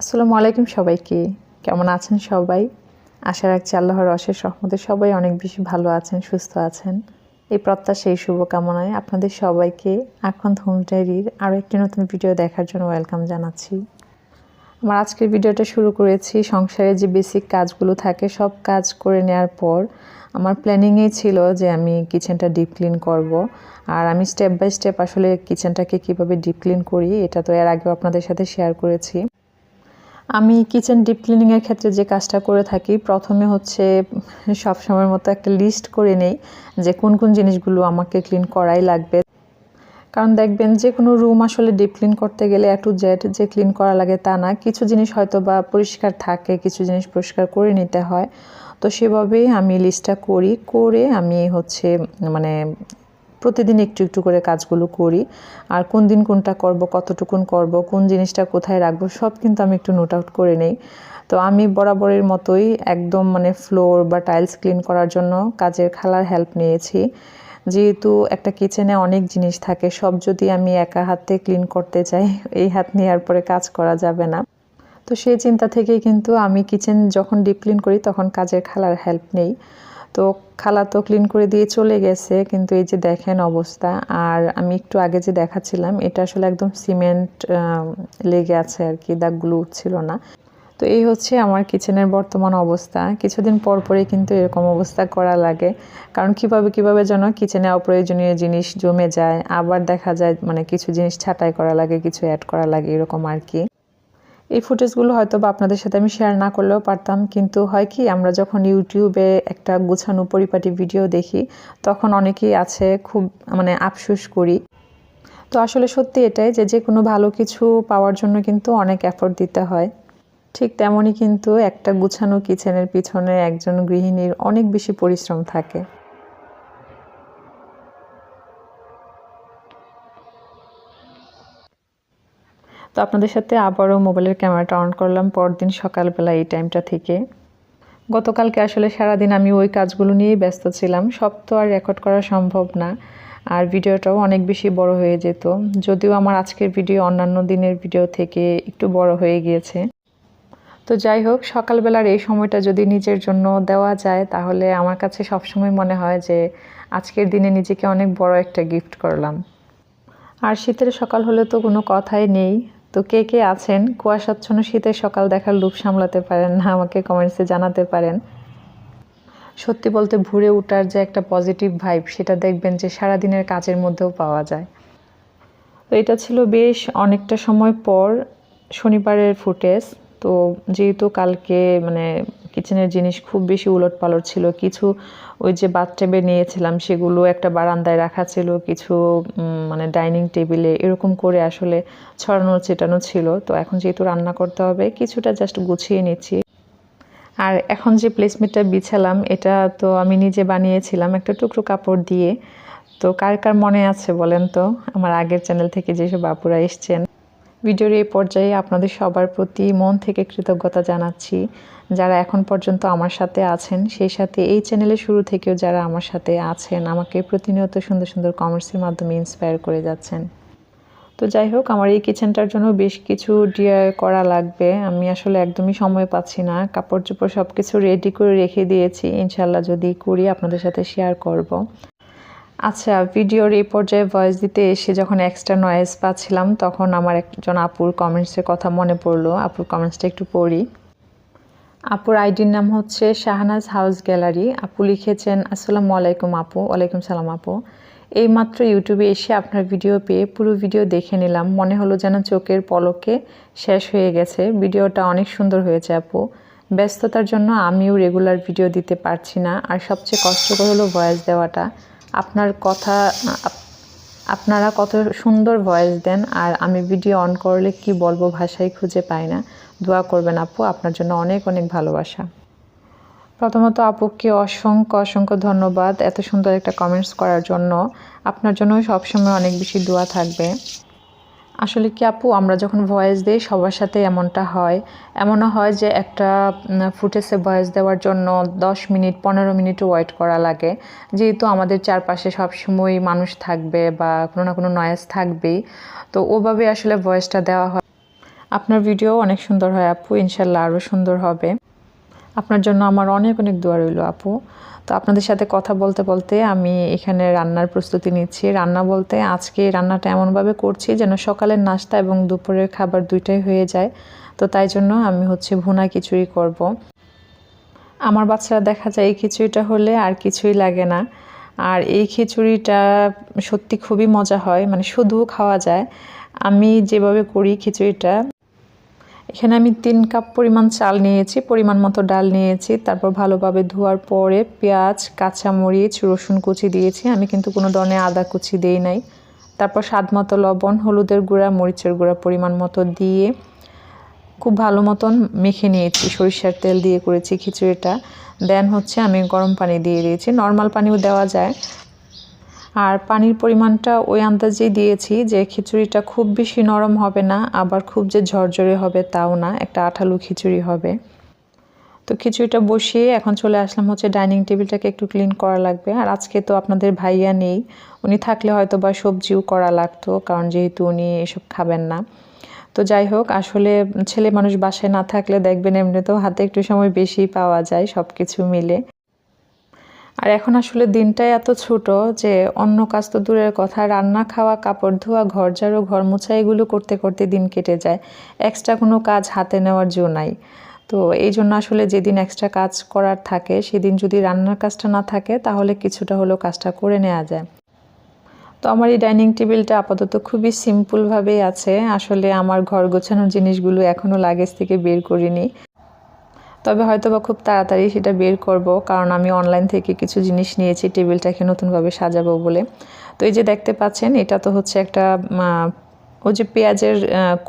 আসসালামু আলাইকুম সবাইকে। কেমন আছেন সবাই? আশা রাখছি আল্লাহর অশেষ রহমতে সবাই অনেক বেশি ভালো আছেন, সুস্থ আছেন। এই প্রত্যাশা, এই শুভকামনায় আপনাদের সবাইকে আখন্দ হোম ডায়েরির আরও একটি নতুন ভিডিও দেখার জন্য ওয়েলকাম জানাচ্ছি। আমার আজকের ভিডিওটা শুরু করেছি সংসারে যে বেসিক কাজগুলো থাকে সব কাজ করে নেওয়ার পর আমার প্ল্যানিংয়েই ছিল যে আমি কিচেনটা ডিপ ক্লিন করব। আর আমি স্টেপ বাই স্টেপ আসলে কিচেনটাকে কীভাবে ডিপ ক্লিন করি এটা তো এর আগেও আপনাদের সাথে শেয়ার করেছি। আমি কিচেন ডিপ ক্লিনিংয়ের ক্ষেত্রে যে কাজটা করে থাকি, প্রথমে হচ্ছে সবসময়ের মতো একটা লিস্ট করে নেই যে কোন কোন জিনিসগুলো আমাকে ক্লিন করাই লাগবে। কারণ দেখবেন যে কোনো রুম আসলে ডিপ ক্লিন করতে গেলে এ টু জেড যে ক্লিন করা লাগে তা না, কিছু জিনিস হয়তো বা পরিষ্কার থাকে, কিছু জিনিস পরিষ্কার করে নিতে হয়। তো সেভাবেই আমি লিস্টটা করে আমি হচ্ছে মানে প্রতিদিন একটু একটু করে কাজগুলো করি। আর কোন দিন কোনটা করব, কতটুকুন করব, কোন জিনিসটা কোথায় রাখবো সব কিন্তু আমি একটু নোট আউট করে নেই। তো আমি বরাবরের মতোই একদম ফ্লোর বা টাইলস ক্লিন করার জন্য কাজের খালার হেল্প নিয়েছি। যেহেতু একটা কিচেনে অনেক জিনিস থাকে, সব যদি আমি একা হাতে ক্লিন করতে চাই, এই হাত নেওয়ার পরে কাজ করা যাবে না। তো সেই চিন্তা থেকেই কিন্তু আমি কিচেন যখন ডিপ ক্লিন করি তখন কাজের খালার হেল্প নেই। তো খালা তো ক্লিন করে দিয়ে চলে গেছে, কিন্তু এই যে দেখেন অবস্থা। আর আমি একটু আগে যে দেখাচ্ছিলাম এটা আসলে একদম সিমেন্ট লেগে আছে আর কি, দাগগুলো উঠছিল না। তো এই হচ্ছে আমার কিচেনের বর্তমান অবস্থা। কিছুদিন পর পরে কিন্তু এরকম অবস্থা করা লাগে, কারণ কিভাবে যেন কিচেনে অপ্রয়োজনীয় জিনিস জমে যায়, আবার দেখা যায় কিছু জিনিস ছাঁটাই করা লাগে, কিছু অ্যাড করা লাগে, এরকম আর কি। এই ফুটেজগুলো হয়তো বা আপনাদের সাথে আমি শেয়ার না করলেও পারতাম, কিন্তু হয় কি আমরা যখন ইউটিউবে একটা গুছানো পরিপাটি ভিডিও দেখি তখন অনেকেই আছে খুব আফসোস করি। তো আসলে সত্যি এটাই যে কোনো ভালো কিছু পাওয়ার জন্য কিন্তু অনেক এফোর্ট দিতে হয়। ঠিক তেমনই কিন্তু একটা গুছানো কিচেনের পিছনে একজন গৃহিণীর অনেক বেশি পরিশ্রম থাকে। তো আপনাদের সাথে আবারও মোবাইলের ক্যামেরাটা অন করলাম পরদিন সকালবেলা এই টাইমটা থেকে। গতকালকে আসলে সারাদিন আমি ওই কাজগুলো নিয়েই ব্যস্ত ছিলাম, সব তো আর রেকর্ড করা সম্ভব না, আর ভিডিওটাও অনেক বেশি বড় হয়ে যেত। যদিও আমার আজকের ভিডিও অন্যান্য দিনের ভিডিও থেকে একটু বড় হয়ে গিয়েছে। তো যাই হোক, সকালবেলার এই সময়টা যদি নিজের জন্য দেওয়া যায় তাহলে আমার কাছে সবসময় মনে হয় যে আজকের দিনে নিজেকে অনেক বড় একটা গিফট করলাম। আর শীতের সকাল হলে তো কোনো কথাই নেই। তো কে কে আছেন কুয়াশাচ্ছন্ন শীতের সকাল দেখার লোভ সামলাতে পারেন না, আমাকে কমেন্টসে জানাতে পারেন। সত্যি বলতে ভোরে ওঠার যে একটা পজিটিভ ভাইব সেটা দেখবেন যে সারাদিনের কাজের মধ্যেও পাওয়া যায়। তো এটা ছিল বেশ অনেকটা সময় পর শনিবারের ফুটেজ। তো যেহেতু কালকে কিচেনের জিনিস খুব বেশি উলটপালট ছিল, কিছু ওই যে বাথটাবে নিয়েছিলাম সেগুলো একটা বারান্দায় রাখা ছিল, কিছু ডাইনিং টেবিলে, এরকম করে আসলে ছড়ানো ছিটানো ছিল। তো এখন যেহেতু রান্না করতে হবে কিছুটা জাস্ট গুছিয়ে নিচ্ছি। আর এখন যে প্লেসমেটটা বিছালাম এটা তো আমি নিজে বানিয়েছিলাম একটা টুকরো কাপড় দিয়ে। তো কার কার মনে আছে বলেন তো, আমার আগের চ্যানেল থেকে যেসব আপুরা এসছেন। ভিডিওর এই পর্যায়ে আপনাদের সবার প্রতি মন থেকে কৃতজ্ঞতা জানাচ্ছি, যারা এখন পর্যন্ত আমার সাথে আছেন, সেই সাথে এই চ্যানেলের শুরু থেকেও যারা আমার সাথে আছেন, আমাকে প্রতিনিয়ত সুন্দর সুন্দর কমেন্টসের মাধ্যমে ইন্সপায়ার করে যাচ্ছেন। তো যাই হোক, আমার এই কিচেনটার জন্য বেশ কিছু ডিআইওয়াই করা লাগবে। আমি আসলে একদমই সময় পাচ্ছি না, কাপড় চোপড় সব কিছু রেডি করে রেখে দিয়েছি, ইনশাল্লাহ যদি করি আপনাদের সাথে শেয়ার করব। আচ্ছা, ভিডিওর এই পর্যায়ে ভয়েস দিতে এসে যখন এক্সট্রা নয়েজ পাচ্ছিলাম তখন আমার একজন আপুর কমেন্টসের কথা মনে পড়লো। আপুর কমেন্টসটা একটু পড়ি। আপুর আইডির নাম হচ্ছে শাহনাজ হাউস গ্যালারি। আপু লিখেছেন, আসসালামু আলাইকুম আপু। ওয়ালাইকুম সালাম আপু। এইমাত্র ইউটিউবে এসে আপনার ভিডিও পেয়ে পুরো ভিডিও দেখে নিলাম, মনে হলো যেন চোখের পলকে শেষ হয়ে গেছে। ভিডিওটা অনেক সুন্দর হয়েছে আপু। ব্যস্ততার জন্য আমিও রেগুলার ভিডিও দিতে পারছি না, আর সবচেয়ে কষ্টকর হলো ভয়েস দেওয়াটা। আপনারা কত সুন্দর ভয়েস দেন, আর আমি ভিডিও অন করলে কি বলবো ভাষাই খুঁজে পাই না। দোয়া করবেন আপু, আপনার জন্য অনেক অনেক ভালোবাসা। প্রথমত আপুকে অসংখ্য ধন্যবাদ এত সুন্দর একটা কমেন্টস করার জন্য। আপনার জন্য সবসময় অনেক বেশি দোয়া থাকবে। আসলে কি আপু, আমরা যখন ভয়েস দিই সবার সাথে এমনটা হয়। এমনও হয় যে একটা ফুটেজে ভয়েস দেওয়ার জন্য 10 মিনিট 15 মিনিটও ওয়েট করা লাগে, যেহেতু আমাদের চারপাশে সবসময় মানুষ থাকবে বা কোনো না কোনো নয়েজ থাকবেই। তো ওভাবে আসলে ভয়েসটা দেওয়া হয়। আপনার ভিডিও অনেক সুন্দর হয় আপু, ইনশাল্লাহ আরও সুন্দর হবে। আপনার জন্য আমার অনেক অনেক দোয়া রইল আপু। তো আপনাদের সাথে কথা বলতে বলতে আমি এখানে রান্নার প্রস্তুতি নিচ্ছি। রান্না বলতে আজকে রান্নাটা এমনভাবে করছি যেন সকালের নাস্তা এবং দুপুরের খাবার দুইটাই হয়ে যায়। তো তাই জন্য আমি ভুনা খিচুড়ি করব। আমার বাচ্চারা দেখা যায় এই খিচুড়িটা হলে আর কিছুই লাগে না। আর এই খিচুড়িটা সত্যি খুবই মজা হয়, মানে শুধু খাওয়া যায়। আমি যেভাবে করি খিচুড়িটা, এখানে আমি 3 কাপ পরিমাণ চাল নিয়েছি, পরিমাণ মতো ডাল নিয়েছি, তারপর ভালোভাবে ধোয়ার পরে পেঁয়াজ, কাঁচামরিচ, রসুন কুচি দিয়েছি। আমি কিন্তু কোনো ধরনের আদা কুচি দেই নাই। তারপর স্বাদ মতো লবণ, হলুদের গুঁড়া, মরিচের গুঁড়া পরিমাণ মতো দিয়ে খুব ভালো মতন মেখে নিয়েছি। সরিষার তেল দিয়ে করেছি খিচুড়িটা। দেন আমি গরম পানি দিয়ে দিয়েছি, নর্মাল পানিও দেওয়া যায়। আর পানির পরিমাণটা ওই আন্দাজেই দিয়েছি যে খিচুড়িটা খুব বেশি নরম হবে না, আবার খুব যে ঝরঝরে হবে তাও না, একটা আঠালো খিচুড়ি হবে। তো খিচুড়িটা বসিয়ে এখন চলে আসলাম ডাইনিং টেবিলটাকে একটু ক্লিন করা লাগবে। আর আজকে তো আপনাদের ভাইয়া নেই, উনি থাকলে হয়তো বা সবজিও করা লাগতো, কারণ যেহেতু উনি এসব খাবেন না। তো যাই হোক, আসলে ছেলে মানুষ বাসায় না থাকলে দেখবেন এমনিতেও হাতে একটু সময় বেশি পাওয়া যায় সব কিছু মিলে। আর এখন আসলে দিনটাই এত ছোট যে অন্য কাজ তো দূরের কথা, রান্না, খাওয়া, কাপড় ধোয়া, ঘর ঝাড়ু, ঘর মোছা এগুলো করতে করতে দিন কেটে যায়। এক্সট্রা কোনো কাজ হাতে নেওয়ার জো নাই। তো এই জন্য আসলে যেদিন এক্সট্রা কাজ করার থাকে সেদিন যদি রান্নার কাজটা না থাকে তাহলে কিছুটা হলেও কাজটা করে নেওয়া যায়। তো আমার এই ডাইনিং টেবিলটা আপাতত খুবই সিম্পলভাবেই আছে। আসলে আমার ঘর গোছানোর জিনিসগুলো এখনও লাগেজ থেকে বের করিনি, তবে হয়তোবা খুব তাড়াতাড়ি সেটা বের করব, কারণ আমি অনলাইন থেকে কিছু জিনিস নিয়েছি টেবিলটাকে নতুনভাবে সাজাবো বলে। তো এই যে দেখতে পাচ্ছেন, এটা তো একটা ওই যে পেঁয়াজের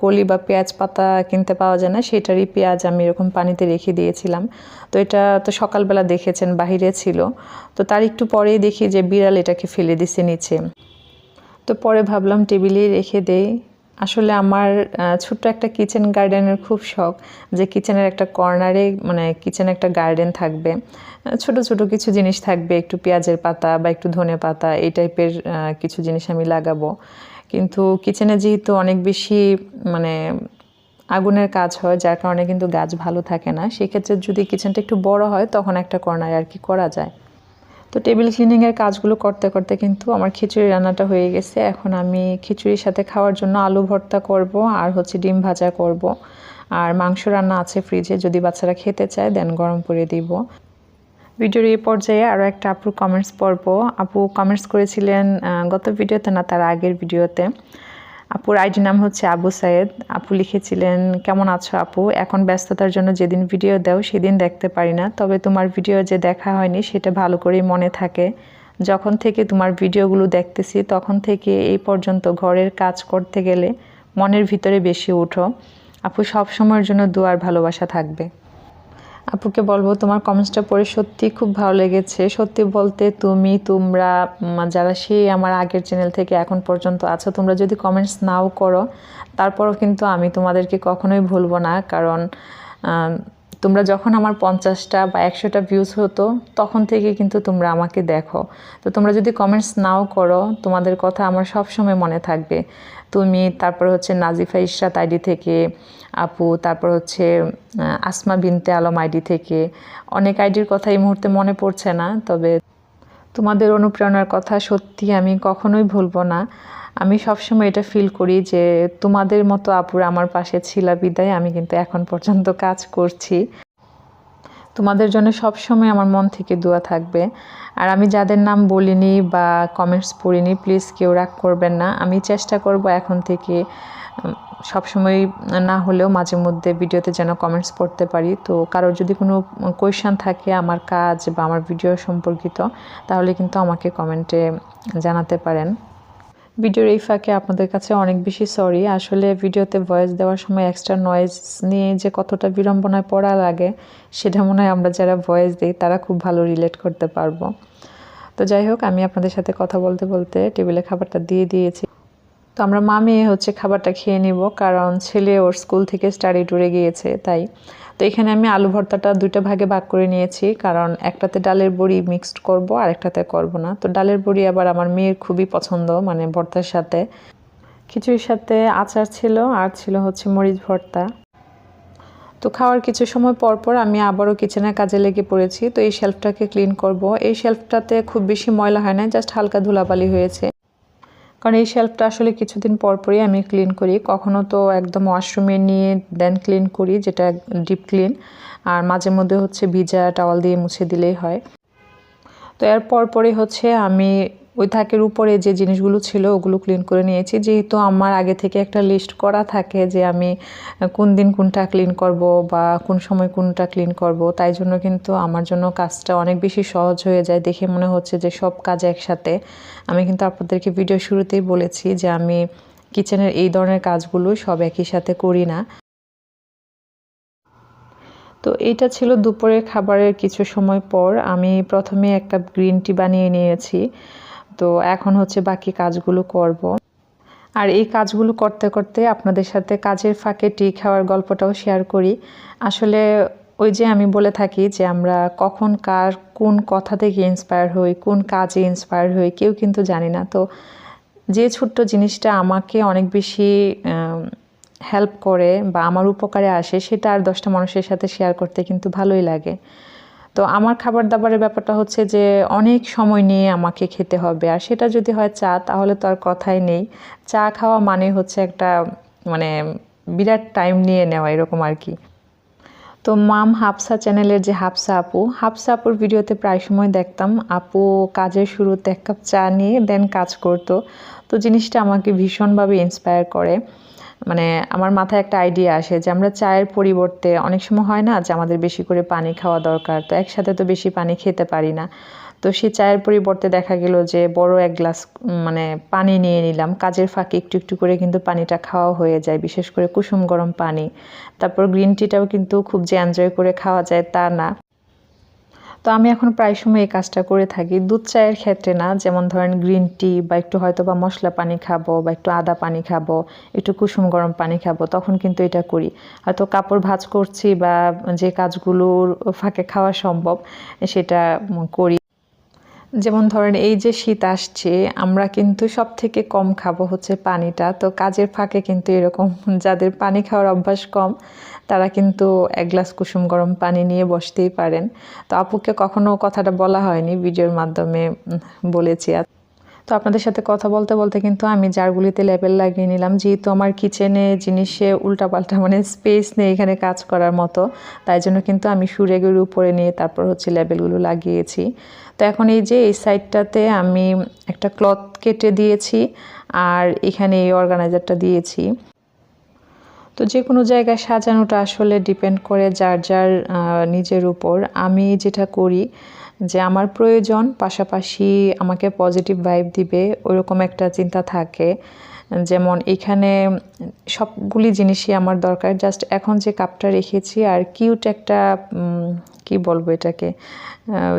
কলি বা পেঁয়াজ পাতা কিনতে পাওয়া যায় না, সেটারই পেঁয়াজ আমি এরকম পানিতে রেখে দিয়েছিলাম। তো এটা তো সকালবেলা দেখেছেন বাহিরে ছিল, তো তার একটু পরেই দেখি যে বিড়াল এটাকে ফেলে দিছে নিচে। তো পরে ভাবলাম টেবিলেই রেখে দেই। আসলে আমার ছোট্ট একটা কিচেন গার্ডেনের খুব শখ, যে কিচেনের একটা কর্নারে কিচেনে একটা গার্ডেন থাকবে, ছোট ছোট কিছু জিনিস থাকবে, একটু পেঁয়াজের পাতা বা একটু ধনে পাতা এই টাইপের কিছু জিনিস আমি লাগাবো। কিন্তু কিচেনে যেহেতু অনেক বেশি আগুনের কাজ হয়, যার কারণে কিন্তু গাছ ভালো থাকে না। সেক্ষেত্রে যদি কিচেনটা একটু বড় হয় তখন একটা কর্নারে আর কি করা যায়। তো টেবিল ক্লিনিংয়ের কাজগুলো করতে করতে কিন্তু আমার খিচুড়ি রান্নাটা হয়ে গেছে। এখন আমি খিচুড়ির সাথে খাওয়ার জন্য আলু ভর্তা করব, আর ডিম ভাজা করব, আর মাংস রান্না আছে ফ্রিজে, যদি বাচ্চারা খেতে চায় দেন গরম করে দিব। ভিডিওর এই পর্যায়ে আরও একটা আপুর কমেন্টস পড়ব। আপু কমেন্টস করেছিলেন গত ভিডিওতে না, তার আগের ভিডিওতে। আপুর আইডি নাম আবু সায়েদ। আপু লিখেছিলেন, কেমন আছো আপু? এখন ব্যস্ততার জন্য যেদিন ভিডিও দাও সেদিন দেখতে পারি না, তবে তোমার ভিডিও যে দেখা হয়নি সেটা ভালো করেই মনে থাকে। যখন থেকে তোমার ভিডিওগুলো দেখতেছি তখন থেকে এই পর্যন্ত ঘরের কাজ করতে গেলে মনের ভিতরে বেশি উঠো। আপু সব সময়ের জন্য দোয়ার ভালোবাসা থাকবে। আপুকে বলবো, তোমার কমেন্টসটা পড়ে সত্যি খুব ভালো লেগেছে। সত্যি বলতে তোমরা যারা সেই আমার আগের চ্যানেল থেকে এখন পর্যন্ত আছো, তোমরা যদি কমেন্টস নাও করো তারপরও কিন্তু আমি তোমাদেরকে কখনোই ভুলবো না, কারণ তোমরা যখন আমার 50টা বা 100টা ভিউজ হতো তখন থেকে কিন্তু তোমরা আমাকে দেখো। তো তোমরা যদি কমেন্টস নাও করো, তোমাদের কথা আমার সব সময় মনে থাকবে। তারপর নাজিফা ইশরাত আইডি থেকে আপু, তারপর আসমা বিনতে আলম আইডি থেকে, অনেক আইডির কথা এই মুহূর্তে মনে পড়ছে না, তবে তোমাদের অনুপ্রেরণার কথা সত্যি আমি কখনোই ভুলবো না। আমি সবসময় এটা ফিল করি যে তোমাদের মতো আপুরা আমার পাশে ছিল বিদায় আমি কিন্তু এখন পর্যন্ত কাজ করছি। তোমাদের জন্য সবসময় আমার মন থেকে দোয়া থাকবে। আর আমি যাদের নাম বলিনি বা কমেন্টস পড়িনি, প্লিজ কেউ রাগ করবেন না। আমি চেষ্টা করব এখন থেকে সবসময় না হলেও মাঝে মধ্যে ভিডিওতে যেন কমেন্টস পড়তে পারি। তো কারোর যদি কোনো কোয়েশ্চেন থাকে আমার কাজ বা আমার ভিডিও সম্পর্কিত, তাহলে কিন্তু আমাকে কমেন্টে জানাতে পারেন। ভিডিওর এই ফাঁকে আপনাদের কাছে অনেক বেশি সরি। আসলে ভিডিওতে ভয়েস দেওয়ার সময় এক্সট্রা নয়েজ নিয়ে যে কতটা বিড়ম্বনায় পড়া লাগে সেটা মনে হয় আমরা যারা ভয়েস দিই তারা খুব ভালো রিলেট করতে পারবো। তো যাই হোক, আমি আপনাদের সাথে কথা বলতে বলতে টেবিলে খাবারটা দিয়ে দিয়েছি। তো আমরা মা মেয়ে খাবারটা খেয়ে নিব, কারণ ছেলে ওর স্কুল থেকে স্টাডি ট্যুরে গিয়েছে তাই। তো এখানে আমি আলু ভর্তাটা 2টা ভাগে ভাগ করে নিয়েছি, কারণ একটাতে ডালের বড়ি মিক্সড করব আর একটাতে করব না। তো ডালের বড়ি আবার আমার মেয়ের খুবই পছন্দ, ভর্তার সাথে খিচুড়ির সাথে আচার ছিল আর ছিল হচ্ছে মরিচ ভর্তা। তো খাওয়ার কিছু সময় পর পর আমি আবারও কিচেনের কাজে লেগে পড়েছি। তো এই শেলফটাকে ক্লিন করব। এই শেলফটাতে খুব বেশি ময়লা হয় না, জাস্ট হালকা ধুলাবালি হয়েছে। কারণ এই শেলফটা আসলে কিছুদিন পর পরই আমি ক্লিন করি। কখনো তো একদম ওয়াশরুমে নিয়ে দেন ক্লিন করি, যেটা ডিপ ক্লিন। আর মাঝে মধ্যে হচ্ছে ভিজা টাওয়াল দিয়ে মুছে দিলেই হয়। তো এর পরই হচ্ছে আমি ওই থাকের উপরে যে জিনিসগুলো ছিল ওগুলো ক্লিন করে নিয়েছি, যেহেতু আমার আগে থেকে একটা লিস্ট করা থাকে যে আমি কোন দিন কোনটা ক্লিন করব বা কোন সময় কোনটা ক্লিন করব। তাই জন্য কিন্তু আমার জন্য কাজটা অনেক বেশি সহজ হয়ে যায়। দেখে মনে হচ্ছে যে সব কাজ একসাথে। আমি কিন্তু আপনাদেরকে ভিডিও শুরুতেই বলেছি যে আমি কিচেনের এই ধরনের কাজগুলো সব একই সাথে করি না। তো এইটা ছিল দুপুরের খাবারের কিছু সময় পর। আমি প্রথমে একটা গ্রিন টি বানিয়ে নিয়েছি। তো এখন হচ্ছে বাকি কাজগুলো করব। আর এই কাজগুলো করতে করতে আপনাদের সাথে কাজের ফাঁকে টি খাওয়ার গল্পটাও শেয়ার করি। আসলে ওই যে আমি বলে থাকি যে আমরা কখন কার কোন কথা থেকে ইন্সপায়ার হই, কোন কাজে ইন্সপায়ার হই কেউ কিন্তু জানি না। তো যে ছোট্ট জিনিসটা আমাকে অনেক বেশি হেল্প করে বা আমার উপকারে আসে, সেটা আর 10টা মানুষের সাথে শেয়ার করতে কিন্তু ভালোই লাগে। তো আমার খাবার দাবারের ব্যাপারটা হচ্ছে যে অনেক সময় নিয়ে আমাকে খেতে হবে, আর সেটা যদি হয় চা, তাহলে তো আর কথাই নেই। চা খাওয়া মানে হচ্ছে একটা মানে বিরাট টাইম নিয়ে নেওয়া এরকম আর কি। তো মাম হাফসা চ্যানেলের যে হাফসা আপুর ভিডিওতে প্রায় সময় দেখতাম আপু কাজের শুরুতে 1 কাপ চা নিয়ে দেন কাজ করতো। তো জিনিসটা আমাকে ভীষণভাবে ইন্সপায়ার করে। মানে আমার মাথায় একটা আইডিয়া আসে যে আমরা চায়ের পরিবর্তে অনেক সময় হয় না যে আমাদের বেশি করে পানি খাওয়া দরকার, তো একসাথে তো বেশি পানি খেতে পারি না। তো সেই চায়ের পরিবর্তে দেখা গেল যে বড় 1 গ্লাস মানে পানি নিয়ে নিলাম। কাজের ফাঁকে একটু একটু করে কিন্তু পানিটা খাওয়া হয়ে যায়, বিশেষ করে কুসুম গরম পানি। তারপর গ্রিন টিটাও কিন্তু খুব যে এনজয় করে খাওয়া যায় তা না। তো আমি এখন প্রায় সময় এই কাজটা করে থাকি। দুধ চায়ের ক্ষেত্রে না, যেমন ধরেন গ্রিন টি বা একটু হয়তো বা মশলা পানি খাবো বা একটু আদা পানি খাবো, একটু কুসুম গরম পানি খাবো, তখন কিন্তু এটা করি। হয়তো কাপড় ভাঁজ করছি বা যে কাজগুলোর ফাঁকে খাওয়া সম্ভব সেটা করি। যেমন ধরেন এই যে শীত আসছে, আমরা কিন্তু সবথেকে কম খাবো হচ্ছে পানিটা। তো কাজের ফাঁকে কিন্তু এরকম যাদের পানি খাওয়ার অভ্যাস কম, তারা কিন্তু 1 গ্লাস কুসুম গরম পানি নিয়ে বসতেই পারেন। তো আপুকে কখনো কথাটা বলা হয়নি, ভিডিওর মাধ্যমে বলেছি। তো আপনাদের সাথে কথা বলতে বলতে কিন্তু আমি জারগুলিতে লেবেল লাগিয়ে নিলাম, যেহেতু আমার কিচেনে জিনিসে উল্টাপাল্টা মানে স্পেস নেই এখানে কাজ করার মতো। তাই জন্য কিন্তু আমি সুরেগুলো উপরে নিয়ে তারপর হচ্ছে লেবেলগুলো লাগিয়েছি। তো এখন এই যে এই সাইডটাতে আমি একটা ক্লথ কেটে দিয়েছি আর এখানে এই অর্গানাইজারটা দিয়েছি। তো যে কোনো জায়গায় সাজানোটা আসলে ডিপেন্ড করে যার যার নিজের উপর। আমি যেটা করি যে আমার প্রয়োজন, পাশাপাশি আমাকে পজিটিভ ভাইব দিবে ওরকম একটা চিন্তা থাকে। যেমন এখানে সবগুলি জিনিসই আমার দরকার। জাস্ট এখন যে কাপটা রেখেছি আর কিউট একটা কি বলবো এটাকে,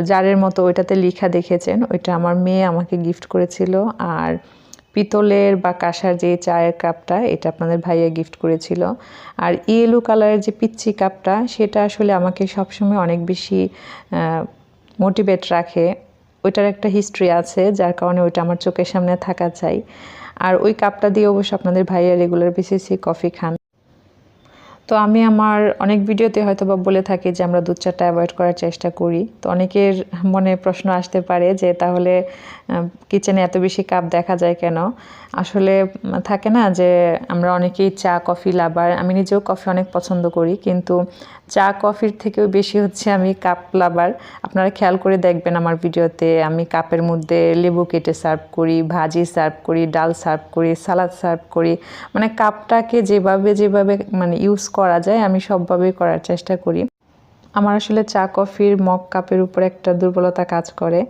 জারের মতো, ওইটাতে লেখা দেখেছেন, ওইটা আমার মেয়ে আমাকে গিফট করেছিল। আর পিতলের বা কাঁসার যে চায়ের কাপটা, এটা আপনাদের ভাইয়া গিফট করেছিল। আর ইয়েলো কালারের যে পিচ্চি কাপটা, সেটা আসলে আমাকে সবসময় অনেক বেশি মোটিভেট রাখে। ওইটার একটা হিস্ট্রি আছে, যার কারণে ওইটা আমার চোখের সামনে থাকা চাই। আর ওই কাপটা দিয়ে অবশ্য আপনাদের ভাইয়া রেগুলার বেসিসে কফি খান। তো আমি আমার অনেক ভিডিওতে হয়তো বা বলে থাকি যে আমরা দুধ চাটা অ্যাভয়েড করার চেষ্টা করি। তো অনেকের মনে প্রশ্ন আসতে পারে যে তাহলে কিচেনে এত বেশি কাপ দেখা যায় কেন? আসলে থাকে না যে আমরা অনেকেই চা কফি লাভার, আমি নিজেও কফি অনেক পছন্দ করি, কিন্তু চা কফির থেকেও বেশি হচ্ছে আমি কাপ লাভার। আপনারা খেয়াল করে দেখবেন আমার ভিডিওতে আমি কাপের মধ্যে লেবু কেটে সার্ভ করি, ভাজি সার্ভ করি, ডাল সার্ভ করি, সালাদ সার্ভ করি। মানে কাপটাকে যেভাবে মানে ইউজ করা যায় আমি সবভাবেই করার চেষ্টা করি। আমার আসলে চা কফির মগ কাপের উপর একটা দুর্বলতা কাজ করে।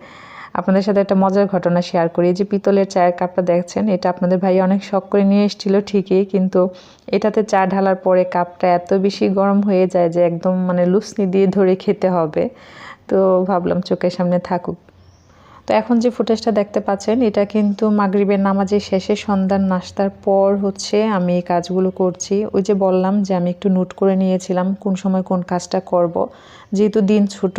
আপনাদের সাথে একটা মজার ঘটনা শেয়ার করি। যে পিতলের চায়ের কাপটা দেখছেন, এটা আপনাদের ভাই অনেক শখ করে নিয়ে এসেছিল ঠিকই, কিন্তু এটাতে চা ঢালার পরে কাপটা এত বেশি গরম হয়ে যায় যে একদম মানে লুসনি দিয়ে ধরে খেতে হবে। তো ভাবলাম চোখের সামনে থাকুক। তো এখন যে ফুটেজটা দেখতে পাচ্ছেন এটা কিন্তু মাগরিবের নামাজের শেষে সন্ধ্যার নাস্তার পর হচ্ছে আমি এই কাজগুলো করছি। ওই যে বললাম যে আমি একটু নোট করে নিয়েছিলাম কোন সময় কোন কাজটা করব। যেহেতু দিন ছোট,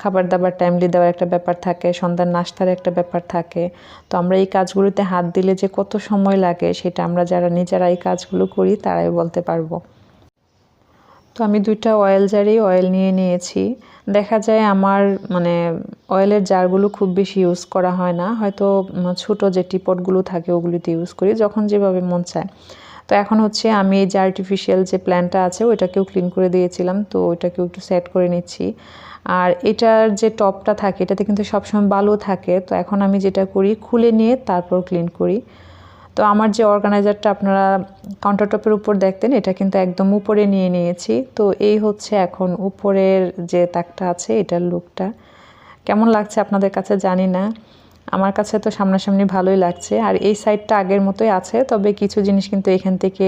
খাবার দাবার টাইমলি দেওয়ার একটা ব্যাপার থাকে, সন্ধ্যার নাস্তার একটা ব্যাপার থাকে। তো আমরা এই কাজগুলোতে হাত দিলে যে কত সময় লাগে সেটা আমরা যারা নিজেরা এই কাজগুলো করি তারাই বলতে পারবো। তো আমি 2টা অয়েল জারি অয়েল নিয়ে নিয়েছি। দেখা যায় আমার মানে অয়েলের জারগুলো খুব বেশি ইউজ করা হয় না, হয়তো ছোট যে টিপটগুলো থাকে ওগুলিতে ইউজ করি যখন যেভাবে মন চায়। তো এখন হচ্ছে আমি এই যে আর্টিফিশিয়াল যে প্ল্যান্টটা আছে ওইটাকেও ক্লিন করে দিয়েছিলাম, তো ওইটাকেও একটু সেট করে নিচ্ছি। আর এটার যে টপটা থাকে এটাতে কিন্তু সবসময় বালু থাকে, তো এখন আমি যেটা করি খুলে নিয়ে তারপর ক্লিন করি। তো আমার যে অর্গানাইজারটা আপনারা কাউন্টার টপের উপর দেখতেন এটা কিন্তু একদম উপরে নিয়ে নিয়েছি। তো এই হচ্ছে এখন উপরের যে তাকটা আছে এটার লুকটা কেমন লাগছে আপনাদের কাছে জানি না, আমার কাছে তো সামনাসামনি ভালোই লাগছে। আর এই সাইডটা আগের মতোই আছে, তবে কিছু জিনিস কিন্তু এখান থেকে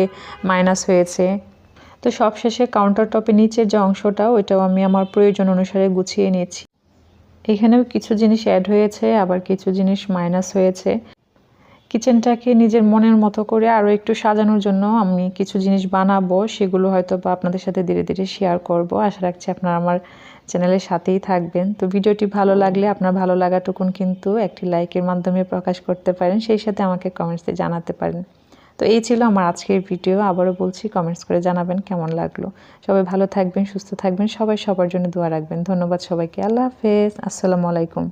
মাইনাস হয়েছে। তো সবশেষে কাউন্টার টপের নিচের যে অংশটা ওইটাও আমি আমার প্রয়োজন অনুসারে গুছিয়ে নিয়েছি। এখানেও কিছু জিনিস অ্যাড হয়েছে, আবার কিছু জিনিস মাইনাস হয়েছে। কিচেনটাকে নিজের মনের মতো করে আরও একটু সাজানোর জন্য আমি কিছু জিনিস বানাবো, সেগুলো হয়তো বা আপনাদের সাথে ধীরে ধীরে শেয়ার করব। আশা রাখছি আপনারা আমার চ্যানেলের সাথেই থাকবেন। তো ভিডিওটি ভালো লাগলে আপনার ভালো লাগাটুকুন কিন্তু একটি লাইকের মাধ্যমে প্রকাশ করতে পারেন, সেই সাথে আমাকে কমেন্টসে জানাতে পারেন। তো এই ছিল আমার আজকের ভিডিও। আবারও বলছি, কমেন্টস করে জানাবেন কেমন লাগলো। সবাই ভালো থাকবেন, সুস্থ থাকবেন, সবাই সবার জন্য দোয়া রাখবেন। ধন্যবাদ সবাইকে। আল্লাহ হাফেজ, আসসালামু আলাইকুম।